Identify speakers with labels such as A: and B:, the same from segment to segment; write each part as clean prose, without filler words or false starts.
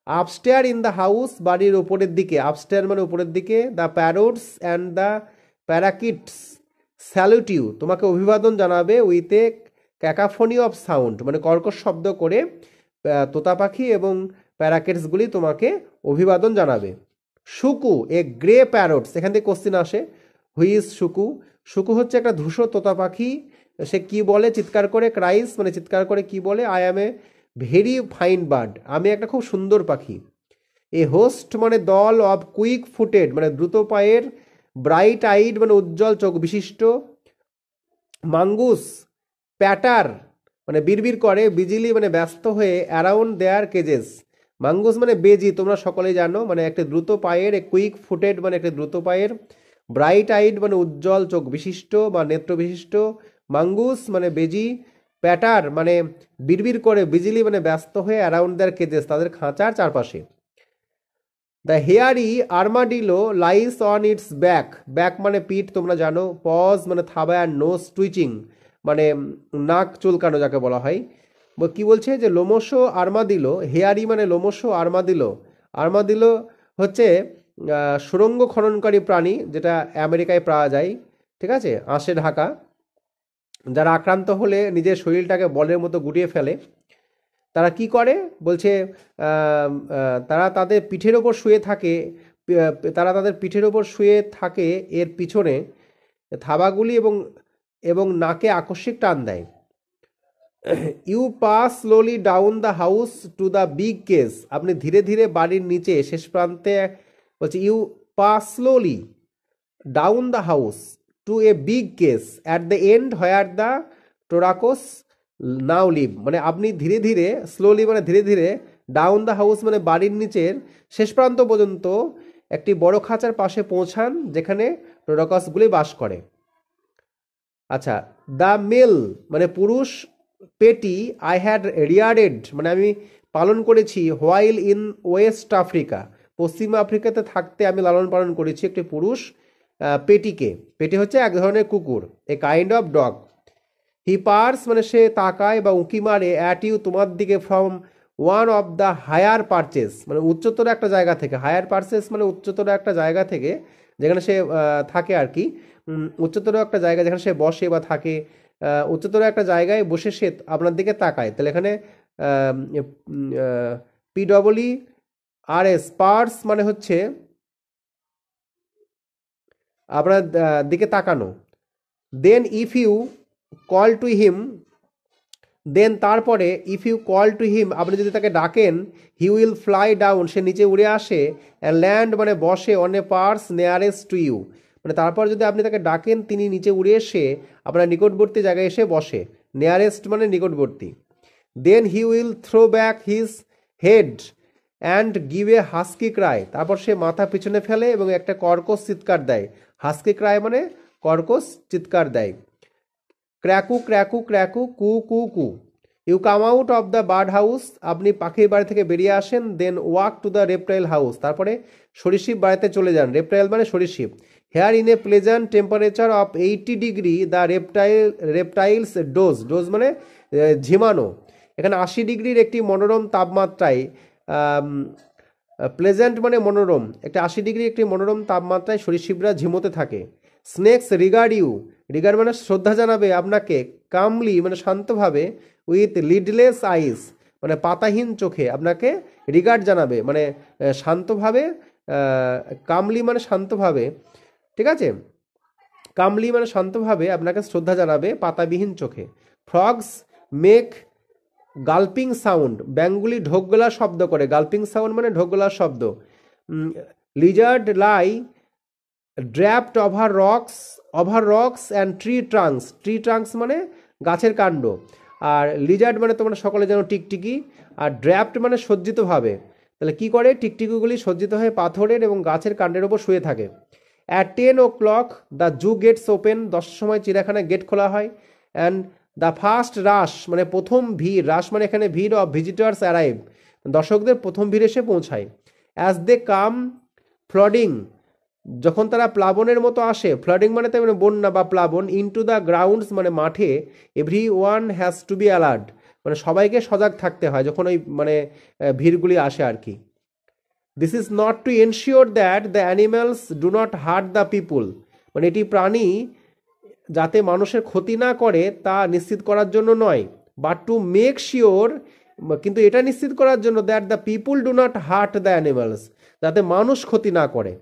A: Upstair in the house, বাড়ির ওপরের দিকে, আপস্টেয়ার মানে উপরের দিকে, the parrots and the parakeets salute you, তোমাকে অভিবাদন জানাবে with a cacophony of sound, মানে কর্কশ শব্দ করে তোতা পাখি এবং প্যারাকেটসগুলি তোমাকে অভিবাদন জানাবে। শুকু এ গ্রে প্যারোটস, এখান থেকে কোশ্চিন আসে, হুই ইজ শুকু? শুকু হচ্ছে একটা ধূসর তোতা পাখি, সে কি বলে চিৎকার করে, ক্রাইস মানে চিৎকার করে কি বলে, I am a very fine bird, আমি একটা খুব সুন্দর পাখি। এ হোস্ট মানে দল, অফ কুইক ফুটেড মানে দ্রুত পায়ের, ব্রাইট আইড মানে উজ্জ্বল চোখ বিশিষ্ট, মাঙ্গুস প্যাটার মানে বিড়বিড় করে, বিজিলি মানে ব্যস্ত হয়ে, অ্যারাউন্ড দেয়ার কেজেস, মাঙ্গুস মানে বেজি, তোমরা সকলেই জানো, মানে একটা দ্রুত পায়ের, এ কুইক ফুটেড মানে একটা দ্রুত পায়ের, ব্রাইট আইড মানে উজ্জ্বল চোখ বিশিষ্ট বা নেত্র বিশিষ্ট, মাঙ্গুস মানে বেজি, প্যাটার মানে বিড়বিড় করে, বিজিলি মানে ব্যস্ত হয়ে, অ্যারাউন্ড দেয়ার কেজেস তাদের খাঁচার চারপাশে। The hairy armadillo lies on its back, back মানে পিঠ তোমরা জানো, পজ মানে থাবা, আর নোজ টুইচিং মানে নাক চুলকানো যাকে বলা হয়। কি বলছে যে লোমশো আর্মাদিলো, হেয়ারি মানে লোমশো, আর্মাদিলো, আর্মাদিলো হচ্ছে সুড়ঙ্গ খননকারী প্রাণী, যেটা আমেরিকায় পাওয়া যায়, ঠিক আছে, আঁশে ঢাকা, যারা আক্রান্ত হলে নিজের শরীরটাকে বলের মতো গুটিয়ে ফেলে। তারা কি করে বলছে, তারা তাদের পিঠের ওপর শুয়ে থাকে, তারা তাদের পিঠের ওপর শুয়ে থাকে, এর পিছনে থাবাগুলি এবং এবং নাকে আকস্মিক টান দেয়। You pass slowly down the house to the big cage, আপনি ধীরে ধীরে বাড়ির নিচে শেষ প্রান্তে, বলছে you pass slowly down the house to a big cage at the end where the turacos now live, মানে আপনি ধীরে ধীরে, স্লোলি মানে ধীরে ধীরে, ডাউন দ্য হাউস মানে বাড়ির নিচের শেষ প্রান্ত পর্যন্ত একটি বড় খাঁচার পাশে পৌঁছান যেখানে টোরাকসগুলি বাস করে। আচ্ছা, দ্য মেল মানে পুরুষ, পেটি আই হ্যাড রিয়ার্ডেড মানে আমি পালন করেছি, হোয়াইল ইন ওয়েস্ট আফ্রিকা, পশ্চিম আফ্রিকাতে থাকতে আমি লালন পালন করেছি একটি পুরুষ পেটিকে, পেটি হচ্ছে এক ধরনের কুকুর, a kind of dog. He peers মানে সে তাকায় বা উঁকি মারে, অ্যাট ইউ তোমার দিকে, from one of the higher perches মানে উচ্চতর একটা জায়গা থেকে, হায়ার পারচেস মানে উচ্চতর একটা জায়গা থেকে যেখানে সে থাকে আর কি, উচ্চতর একটা জায়গা যেখানে সে বসে বা থাকে, উচ্চতর একটা জায়গায় বসে সে আপনার দিকে তাকায়, তাহলে এখানে পিডব্লিউ আর এস পার্স মানে হচ্ছে আপনার দিকে তাকানো। Then if you call to him, then তারপরে if you call to him আপনি যদি তাকে ডাকেন, হি উইল ফ্লাই ডাউন সে নিচে উড়ে আসে, অ্যান্ড ল্যান্ড মানে বসে, on a perch nearest to you মানে তারপর যদি আপনি তাকে ডাকেন তিনি নিচে উড়ে এসে আপনার নিকটবর্তী জায়গায় এসে বসে, নিয়ারেস্ট মানে নিকটবর্তী। Then he will throw back his head and give a husky cry, তারপর সে মাথা পিছনে ফেলে এবং একটা কর্কশ চিৎকার দেয়, হাস্কি ক্রাই মানে কর্কশ চিৎকার দেয়। ক্র্যাকু ক্র্যাকু ক্র্যাকু কু কু কু। You come out of the bird house, আপনি পাখির বাড়ি থেকে বেরিয়ে আসেন, then walk to the reptile house, তারপরে সরীসৃপ বাড়িতে চলে যান, রেপটাইল মানে সরীসৃপ। Here in a pleasant temperature of 80 degree the reptiles doze, doze মানে ঝিমানো, এখানে 80 ডিগ্রির একটি মনোরম তাপমাত্রায়, প্লেজেন্ট মানে মনোরম, একটা 80 ডিগ্রি একটি মনোরম তাপমাত্রায় সরীসৃপরা ঝিমোতে থাকে। স্নেকস রিগার্ড ইউ, রিগার্ড মানে শ্রদ্ধা জানাবে আপনাকে, কামলি মানে শান্তভাবে, উইথ লিডলেস আইস মানে পাতাহীন চোখে আপনাকে রিগার্ড জানাবে, মানে শান্তভাবে, কামলি মানে শান্তভাবে, ঠিক আছে, কামলি মানে শান্তভাবে আপনাকে শ্রদ্ধা জানাবে পাতাবিহীন চোখে। ফ্রগস মেক গালপিং সাউন্ড, ব্যাঙগুলি ঢোক গলার শব্দ করে, গালপিং সাউন্ড মানে ঢোক গলার শব্দ। Lizard lie draped over rocks and tree trunks, tree trunks মানে গাছের কাণ্ড, আর লিজার্ড মানে তোমরা সকলে জানো টিকটিকি, আর ড্র্যাপড মানে সজ্জিতভাবে, তাহলে কি করে টিকটিকিগুলি সজ্জিত হয়ে পাথরের এবং গাছের কাণ্ডের ওপর শুয়ে থাকে। At 10 o'clock the zoo gates open, 10টার সময় চিড়িয়াখানায় গেট খোলা হয়। অ্যান্ড দ্য ফার্স্ট রাশ মানে প্রথম ভিড়, রাশ মানে এখানে ভিড়, অফ ভিজিটার্স অ্যারাইভ দর্শকদের প্রথম ভিড় এসে পৌঁছায়। অ্যাজ দে কাম ফ্লডিং, যখন তারা প্লাবনের মতো আসে, ফ্লাডিং মানে তাই মানে বন্যা বা প্লাবন, ইনটু দ্য গ্রাউন্ডস মানে মাঠে, every one has to be alert মানে সবাইকে সজাগ থাকতে হয় যখন ওই মানে ভিড়গুলি আসে আর কি। This is not to ensure that the animals do not heart the people, মানে এটি প্রাণী যাতে মানুষের ক্ষতি না করে তা নিশ্চিত করার জন্য নয়, বাট টু মেক শিওর, কিন্তু এটা নিশ্চিত করার জন্য that the people do not heart the animals, যাতে মানুষ ক্ষতি না করে।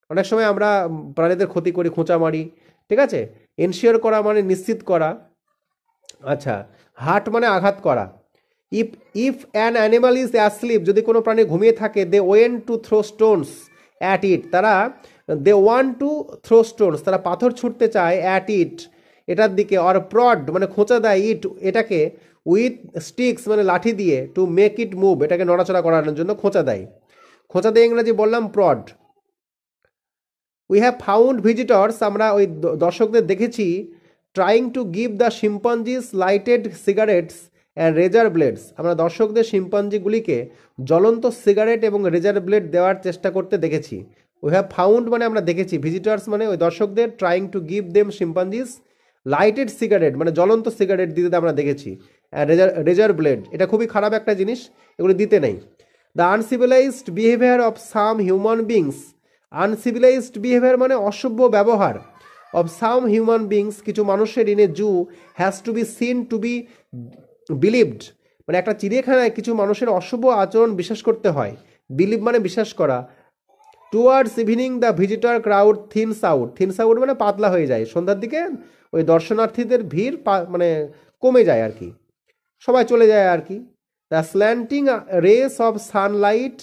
A: অনেক সময় আমরা প্রাণীদের ক্ষতি করি, খোঁচা মারি, ঠিক আছে। এনশিওর করা মানে নিশ্চিত করা। আচ্ছা, হার্ট মানে আঘাত করা। If if an animal is asleep, যদি কোনো প্রাণী ঘুমিয়ে থাকে, they want to throw stones at it, তারা they want to throw stones, তারা পাথর ছুটতে চায়, অ্যাট ইট, এটার দিকে, অর প্রড মানে খোঁচা দেয়, ইট এটাকে, উইথ স্টিক্স মানে লাঠি দিয়ে, টু মেক ইট মুভ এটাকে নড়াচড়া করানোর জন্য খোঁচা দেয়। খোঁচা দিয়ে ইংরেজি বললাম prod. We have found visitors, আমরা ওই দর্শকদের দেখেছি, trying to give the chimpanzees lighted cigarettes and razor blades, আমরা দর্শকদের শিম্পাঞ্জিগুলিকে জ্বলন্ত সিগারেট এবং রেজার ব্লেড দেওয়ার চেষ্টা করতে দেখেছি। উই হ্যাভ ফাউন্ড মানে আমরা দেখেছি, ভিজিটর্স মানে ওই দর্শকদের, trying to give them chimpanzees lighted cigarette মানে জ্বলন্ত সিগারেট দিতে আমরা দেখেছি, রেজার ব্লেড, এটা খুবই খারাপ একটা জিনিস, এগুলো দিতে নেই। The uncivilised behaviour of some human beings, uncivilised behaviour মানে অসভ্য ব্যবহার, অফ সাম হিউম্যান বিংস কিছু মানুষের, in a zoo has to be seen to be believed, মানে একটা চিড়িয়াখানায় কিছু মানুষের অশুভ আচরণ বিশ্বাস করতে হয়, বিলিভ মানে বিশ্বাস করা। Towards evening the visitor crowd thins out, thins out মানে পাতলা হয়ে যায়, সন্ধ্যার দিকে ওই দর্শনার্থীদের ভিড় মানে কমে যায় আর কি, সবাই চলে যায় আর কি। The slanting rays of sunlight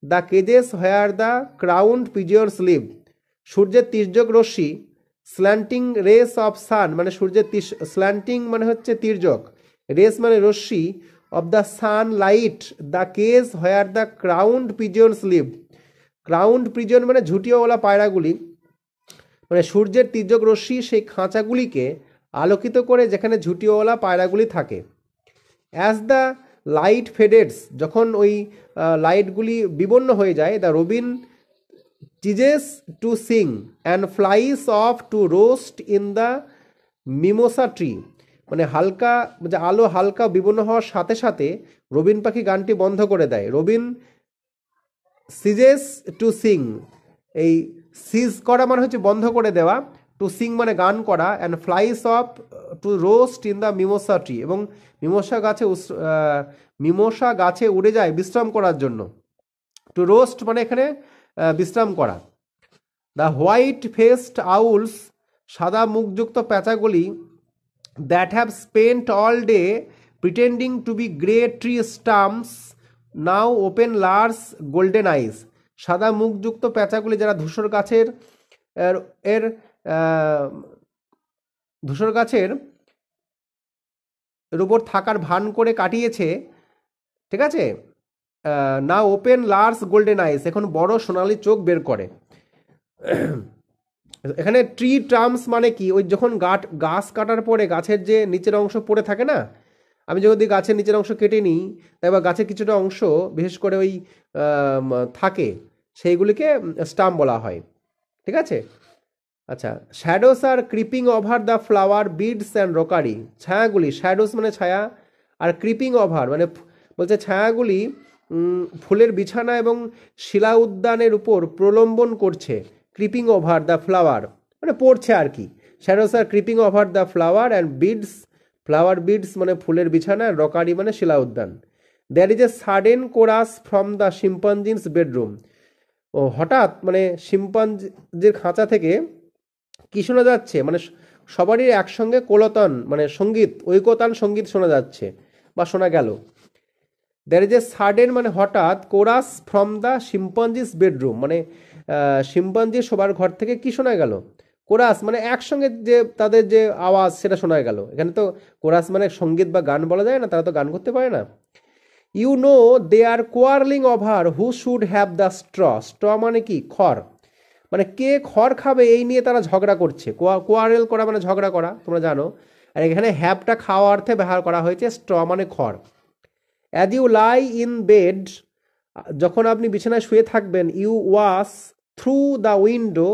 A: the cages where the crowned pigeons live, সূর্যের তির্যক রশ্মি, স্ল্যান্টিং রেস অফ সান মানে সূর্যের স্ল্যান্টিং মানে হচ্ছে তির্যক, রেস মানে রশ্মি, of the sunlight the cage where the crowned pigeons live, crowned pigeon মানে ঝুঁটিওয়ালা পায়রাগুলি, মানে সূর্যের তির্যক রশ্মি সেই খাঁচাগুলিকে আলোকিত করে যেখানে ঝুঁটিওয়ালা পায়রাগুলি থাকে। অ্যাজ দ্য লাইট ফেডেডস, যখন ওই লাইটগুলি বিবর্ণ হয়ে যায়, the robin ceases to sing and flies off to roost in the mimosa tree, মানে হালকা যে আলো হালকা বিবর্ণ হওয়ার সাথে সাথে রবিন পাখি গানটি বন্ধ করে দেয়। রবিন সিজেস টু সিং, এই সিজ করা মানে হচ্ছে বন্ধ করে দেওয়া, টু সিং মানে গান করা, and flies off to roost in the mimosa tree, এবং মিমোসা গাছে উড়ে যায় বিশ্রাম করার জন্য। টু রোস্ট মানে এখানে বিশ্রাম করা। দ্য হোয়াইট ফেসড আউলস, সাদা মুখযুক্ত প্যাঁচাগুলি, that have spent all day pretending to be grey tree stumps now open large golden eyes, সাদা মুখযুক্ত প্যাঁচাগুলি যারা ধূসর গাছের ধূসর গাছের এর উপর থাকার ভান করে কাটিয়েছে, ঠিক আছে, না ওপেন লার্জ গোল্ডেন আইস, এখন বড় সোনালি চোখ বের করে। এখানে ট্রি ট্রাম্পস মানে কি, ওই যখন গাছ কাটার পরে গাছের যে নিচের অংশ পড়ে থাকে না, আমি যদি গাছের নিচের অংশ কেটে নিই, তাই বা গাছের কিছুটা অংশ বিশেষ করে ওই থাকে, সেইগুলিকে স্টাম্প বলা হয়, ঠিক আছে। আচ্ছা, shadows are creeping over the flower beds and rockery, ছায়াগুলি, শ্যাডোস মানে ছায়া, আর ক্রিপিং ওভার মানে বলছে ছায়াগুলি ফুলের বিছানা এবং শিলা উদ্যানের উপর প্রলম্বন করছে, ক্রিপিং ওভার দ্য ফ্লাওয়ার মানে পড়ছে আর কি। Shadows are creeping over the flower and beds, flower beds মানে ফুলের বিছানা, রকারি মানে শিলা উদ্যান। There is a sudden chorus from the chimpanzees bedroom, ও হঠাৎ মানে শিম্পাঞ্জির খাঁচা থেকে কি শোনা যাচ্ছে, মানে সবারই একসঙ্গে কোলতান মানে সঙ্গীত, ঐকতান সঙ্গীত শোনা যাচ্ছে বা শোনা গেল। দ্যার ইজ এ সাডেন মানে হঠাৎ, কোরাস ফ্রম দ্য শিম্পাঞ্জিস বেডরুম মানে শিম্পাঞ্জির শোবার ঘর থেকে কি শোনা গেল, কোরাস মানে একসঙ্গে যে তাদের যে আওয়াজ সেটা শোনা গেল। এখানে তো কোরাস মানে সঙ্গীত বা গান বলা যায় না, তারা তো গান করতে পারে না। You know they are quarrelling over who should have the straw, straw মানে কি, খড়, মানে কে খড় খাবে এই নিয়ে তারা ঝগড়া করছে। কোয়ারেল করা মানে ঝগড়া করা, তোমরা জানো। আর এখানে হ্যাভটা খাওয়া অর্থে ব্যবহার করা হয়েছে, স্ট্র মানে খড়। As you lie in bed, যখন আপনি বিছানায় শুয়ে থাকবেন, you watch through the window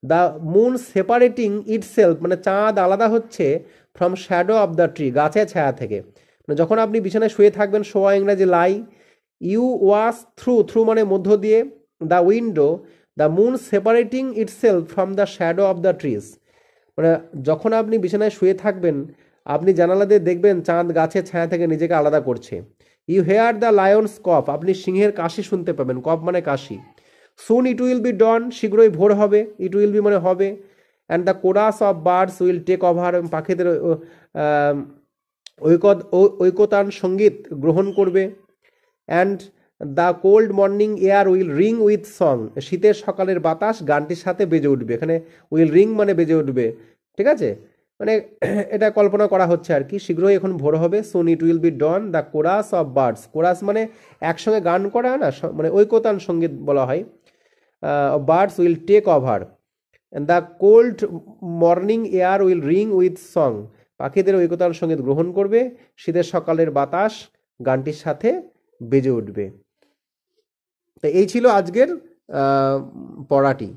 A: the moon separating itself, মানে চাঁদ আলাদা হচ্ছে, from shadow of the tree, গাছের ছায়া থেকে। মানে যখন আপনি বিছানায় শুয়ে থাকবেন, শোয়া ইংরাজি লাই, ইউ ওয়াস থ্রু, থ্রু মানে মধ্য দিয়ে, the window, the moon separating itself from the shadow of the trees. মানে যখন আপনি বিছানায় শুয়ে থাকবেন, আপনি জানালা দিয়ে দেখবেন চাঁদ গাছের ছায়া থেকে নিজেকে আলাদা করছে। ইউ হেয়ার দ্য লায়ন্স কফ, আপনি সিংহের কাশি শুনতে পাবেন, কফ মানে কাশি। সুন ইট উইল বি ডন, শীঘ্রই ভোর হবে, ইট উইল বি মানে হবে। And the chorus of birds will take over, পাখিদের ঐকতান সঙ্গীত গ্রহণ করবে। And the cold morning air will ring with song, শীতের সকালের বাতাস গানটির সাথে বেজে উঠবে। এখানে উইল রিং মানে বেজে উঠবে, ঠিক আছে? মানে এটা কল্পনা করা হচ্ছে আর কি, শীঘ্রই এখন ভোর হবে। Soon it will be dawn the chorus of birds, chorus মানে একসঙ্গে গান করা না, মানে ঐকতান সঙ্গীত বলা হয়। Birds will take over, the cold morning air will ring with song, পাখিদের ঐকতান সঙ্গীত গ্রহণ করবে, শীতের সকালের বাতাস গানটির সাথে বেজে উঠবে। তো এই ছিল আজকের পড়াটি।